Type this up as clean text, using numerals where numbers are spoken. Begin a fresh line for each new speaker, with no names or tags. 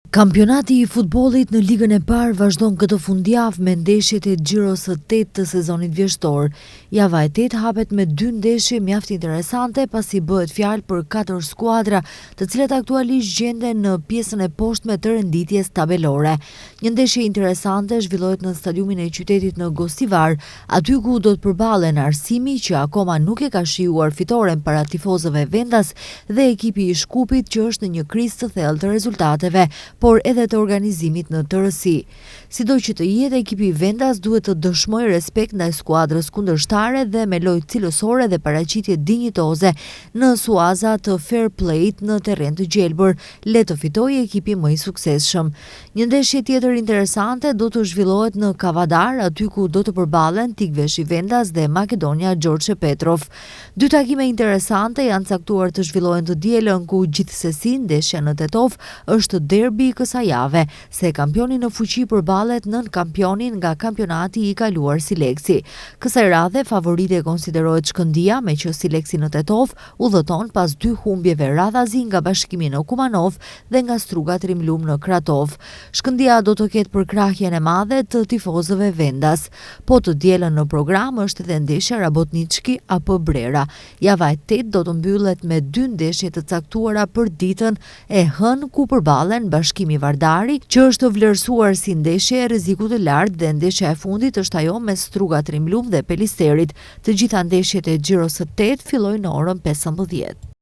Kampionati i futbollit në ligën e parë vazhdon këtë fundjavë me ndeshjet e Xhiros së 8 të sezonit vjeshtor. Java e 8 hapet me 2 ndeshje mjaft interesante pasi bëhet fjalë për 4 skuadra, të cilat aktualisht gjenden në pjesën e poshtme të renditjes tabelore. Një ndeshje interesante zhvillohet në stadiumin e qytetit në Gostivar, aty ku do të përballen Arsimi, që akoma nuk e ka shijuar fitoren para tifozëve Vendas, dhe ekipi i Shkupit, që është në një krizë të thellë të rezultateve, por edhe të organizimit në tërësi. Sido që të jetë, ekipi i Vendas duhet të dëshmojë respekt ndaj skuadrës kundërshtare dhe me lojë cilësore dhe paraqitje dinjitoze në suaza të fair play-t në terren të gjelbër, le të fitojë ekipi më i suksesshëm. Një ndeshje tjetër interesante do të zhvillohet në Kavadar, aty ku do të përballen Tikveshi Vendas dhe Makedonia Gjorgje Petrov. Dy takime interesante janë caktuar të zhvillohen të dielën, ku gjithsesi ndeshja në Tetov është derbi i kësaj jave, se kampioni në fuqi përballet nën kampionin nga kampionati i kaluar Sileksi. Kësaj radhe favorite konsiderohet Shkëndija, me që Sileksi në Tetov udhëton pas 2 humbjeve radhazi nga Bashkimi në Kumanov dhe nga Struga Trimlum në Kratov. Shkëndija do të ketë përkrahjen e madhe të tifozëve Vendas. Po të dielën në program është edhe ndeshja Rabotnički apo Brera. Java e 8 do të mbyllet me 2 ndeshje të caktuara për ditën e hënë, ku përballen Bashkimi Vardari, që është vlerësuar si ndeshje e rrezikut të lartë, dhe ndeshja e fundit është ajo mes Struga Trimlum dhe Pelisterit. Të gjitha ndeshjet e Xhiros së 8 fillojnë në orën 15.